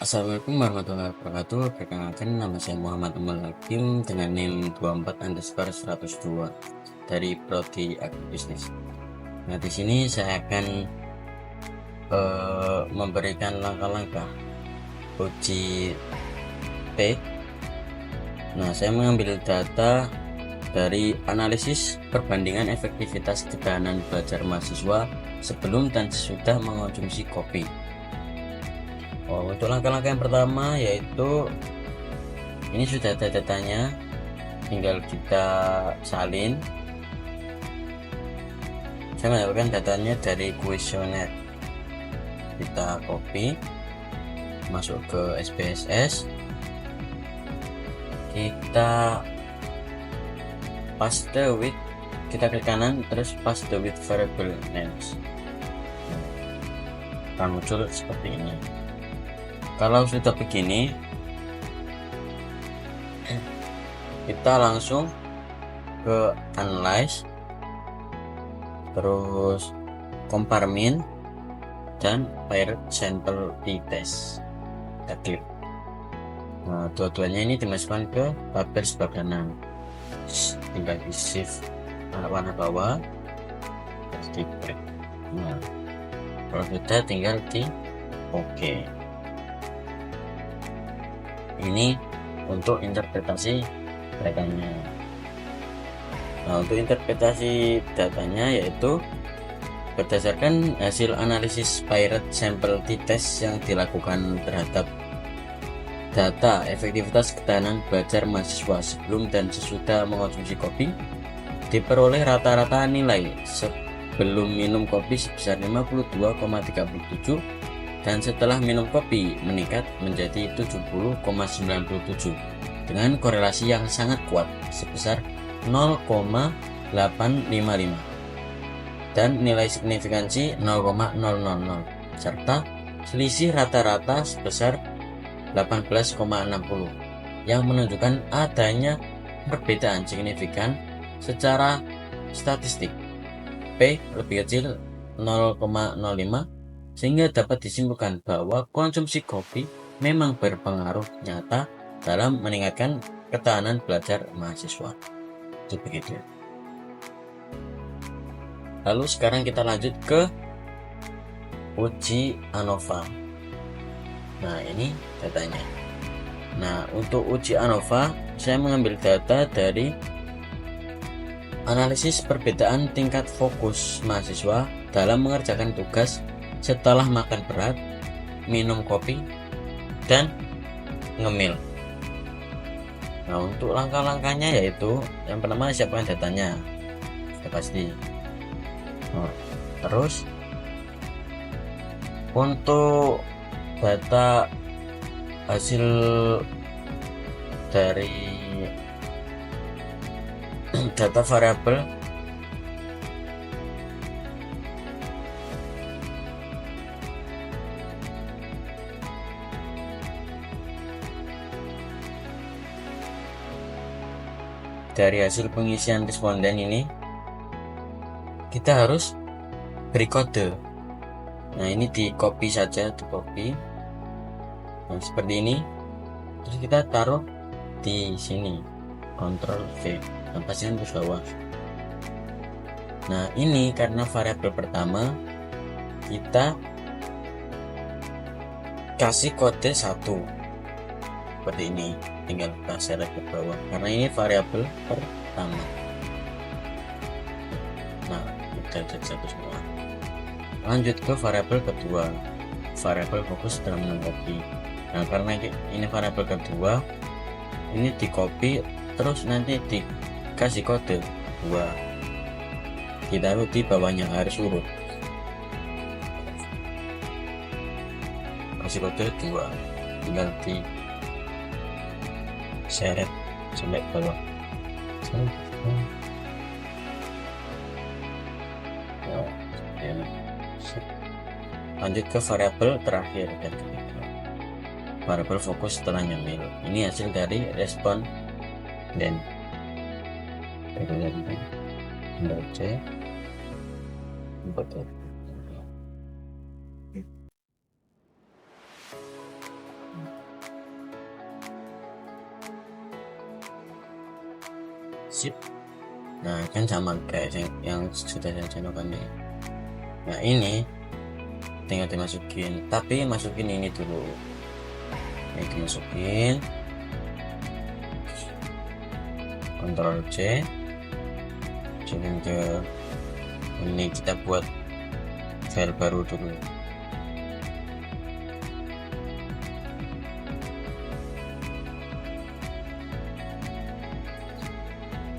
Assalamualaikum warahmatullahi wabarakatuh. Perkenalkan, nama saya Muhammad Amal Hakim dengan NIM 24_102 dari Prodi Agribisnis. Nah, di sini saya akan memberikan langkah-langkah uji T. Nah, saya mengambil data dari analisis perbandingan efektivitas ketahanan belajar mahasiswa sebelum dan sesudah mengonsumsi kopi. Untuk langkah-langkah yang pertama yaitu ini sudah ada datanya, tinggal kita salin. Saya mendapatkan datanya dari kuesioner. Kita copy, masuk ke SPSS, kita paste with, kita klik kanan terus paste with variable names. Akan muncul seperti ini. Kalau sudah begini, kita langsung ke analyze, terus compare mean dan paired sample t-test. Kita klik. Nah, dua-duanya ini dimasukkan ke tabel sebelah kanan. Tinggal di shift warna bawah, terus di klik. Nah, kalau sudah tinggal di OK. Ini untuk interpretasi datanya. Nah, untuk interpretasi datanya yaitu berdasarkan hasil analisis paired sample t-test yang dilakukan terhadap data efektivitas ketahanan belajar mahasiswa sebelum dan sesudah mengonsumsi kopi, diperoleh rata-rata nilai sebelum minum kopi sebesar 52,37 dan setelah minum kopi meningkat menjadi 70,97 dengan korelasi yang sangat kuat sebesar 0,855 dan nilai signifikansi 0,000 serta selisih rata-rata sebesar 18,60 yang menunjukkan adanya perbedaan signifikan secara statistik P lebih kecil 0,05 sehingga dapat disimpulkan bahwa konsumsi kopi memang berpengaruh nyata dalam meningkatkan ketahanan belajar mahasiswa. Itu begitu. Lalu sekarang kita lanjut ke uji ANOVA. Nah, ini datanya. Nah, untuk uji ANOVA saya mengambil data dari analisis perbedaan tingkat fokus mahasiswa dalam mengerjakan tugas setelah makan berat, minum kopi, dan ngemil. Nah, untuk langkah-langkahnya yaitu yang pertama siapkan datanya, sudah pasti. Nah, terus untuk data hasil dari data variabel dari hasil pengisian responden ini kita harus beri kode. Nah, ini di copy saja, di copy. Nah, seperti ini. Terus kita taruh di sini, Ctrl V, dan pastikan ke bawah. Nah, ini karena variabel pertama kita kasih kode 1 seperti ini, tinggal kita select ke bawah karena ini variabel pertama. Nah, kita cek satu semua. Lanjut ke variabel kedua, variabel fokus dalam minum kopi. Nah, karena ini variabel kedua, ini di copy terus nanti dikasih kode 2, ditaruh di bawahnya, harus urut, kasih kode 2, tinggal di seret sampai bawah. Lanjut ke variabel terakhir dan ketiga, variabel fokus setelah nyemil. Ini hasil dari respon dan C Sip. Nah, kan sama kayak yang sudah saya contohkan nih. Nah, ini tinggal dimasukin, tapi masukin ini dulu. Ini dimasukin, Ctrl C, masukin ke ini, kita buat file baru dulu.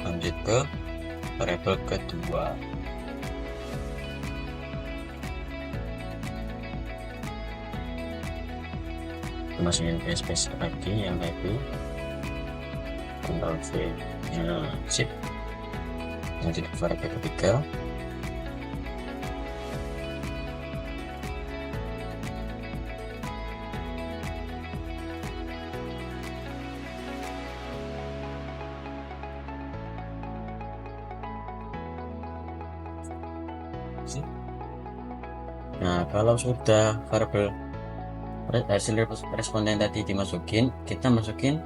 Lanjut ke variabel kedua. Masukin space lagi yang tadi, Ctrl V. Nah, sip. Lanjut ke variabel ketiga. Nah, kalau sudah variabel hasil responden tadi dimasukin, kita masukin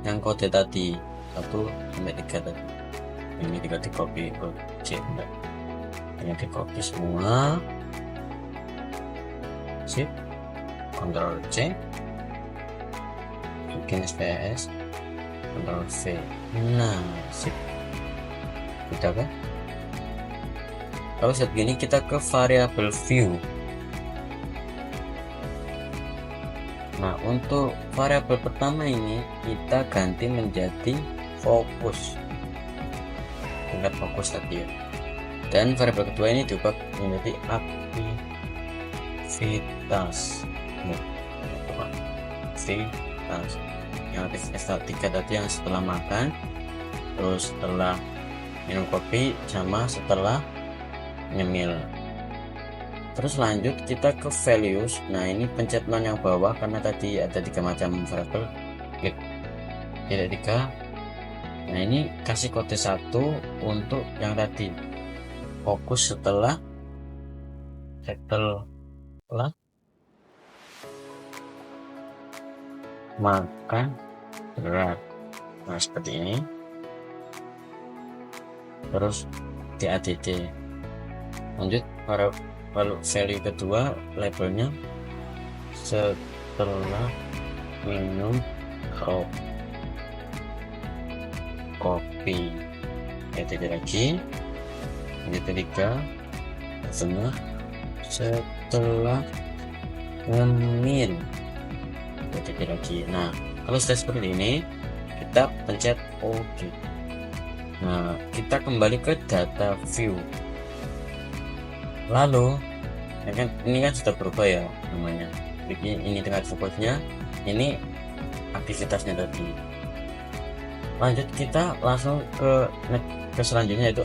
yang kode tadi 1 sampai 3 tadi. Ini tinggal di copy ke C, ini di copy semua. Sip. Ctrl C, bikin SPS, Ctrl V. Nah, sip. Udah kan? Kalau saat gini kita ke variabel view. Nah, untuk variabel pertama ini kita ganti menjadi fokus, tingkat fokus tadi ya. Dan variabel kedua ini diubah menjadi aktivitas. Aktivitas yang aktivitas 3 tadi, yang setelah makan, terus setelah minum kopi, sama setelah nyemil. Terus lanjut kita ke values. Nah, ini pencet non yang bawah karena tadi ada 3 macam variabel. Klik tidak 3. Nah, ini kasih kode 1 untuk yang tadi, fokus setelah makan berat. Nah, seperti ini. Terus DADD. Lanjut value kedua, labelnya setelah minum kopi. DADD lagi. Lanjut ketiga, setelah ngemil. DADD lagi. Nah, kalau sudah seperti ini, kita pencet OK. Nah, kita kembali ke data view. Lalu ini kan sudah berubah ya namanya. Ini tingkat fokusnya, ini aktivitasnya tadi. Lanjut kita langsung ke selanjutnya, yaitu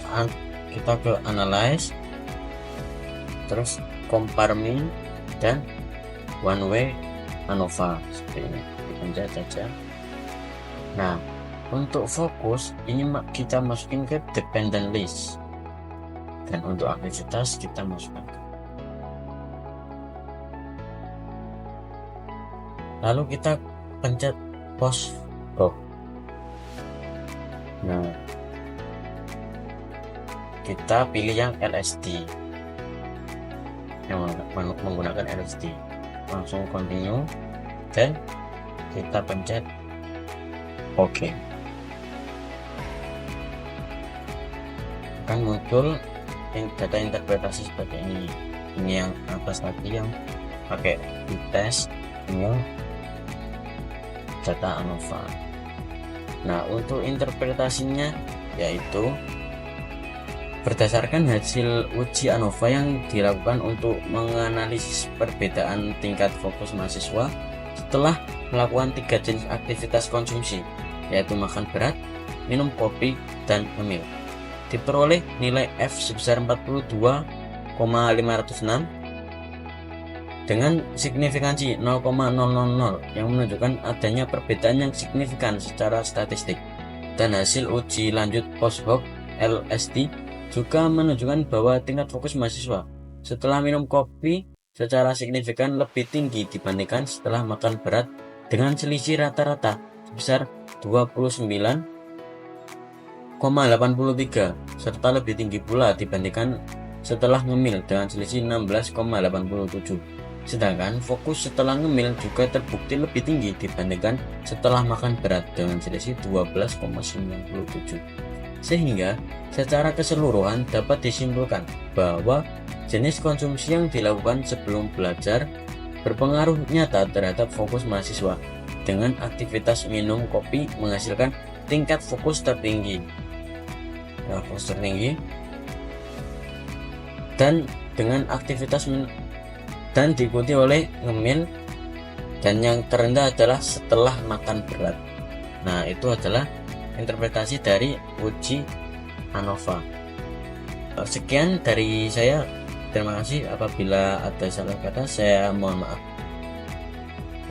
kita ke analyze, terus compare min dan one way ANOVA. Seperti ini, dipencet saja. Nah, untuk fokus ini kita masukin ke dependent list, dan untuk aktivitas kita masukkan ke. Lalu kita pencet post box. Nah, kita pilih yang LSD, yang menggunakan LSD. Langsung continue dan kita pencet OK. Akan muncul data interpretasi seperti ini. Ini yang atas tadi yang pakai tes, ini data ANOVA. Nah, untuk interpretasinya yaitu berdasarkan hasil uji ANOVA yang dilakukan untuk menganalisis perbedaan tingkat fokus mahasiswa setelah melakukan 3 jenis aktivitas konsumsi, yaitu makan berat, minum kopi, dan ngemil. Diperoleh nilai F sebesar 42,506 dengan signifikansi 0,000 yang menunjukkan adanya perbedaan yang signifikan secara statistik. Dan hasil uji lanjut post hoc LSD juga menunjukkan bahwa tingkat fokus mahasiswa setelah minum kopi secara signifikan lebih tinggi dibandingkan setelah makan berat, dengan selisih rata-rata sebesar 29,5 serta lebih tinggi pula dibandingkan setelah ngemil dengan selisih 16,87. Sedangkan fokus setelah ngemil juga terbukti lebih tinggi dibandingkan setelah makan berat dengan selisih 12,97. Sehingga secara keseluruhan dapat disimpulkan bahwa jenis konsumsi yang dilakukan sebelum belajar berpengaruh nyata terhadap fokus mahasiswa, dengan aktivitas minum kopi menghasilkan tingkat fokus tertinggi. Dan dengan aktivitas dan diikuti oleh ngemil, dan yang terendah adalah setelah makan berat. Nah, itu adalah interpretasi dari uji ANOVA. Sekian dari saya. Terima kasih. Apabila ada salah kata, saya mohon maaf.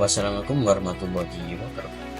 Wassalamualaikum warahmatullahi wabarakatuh.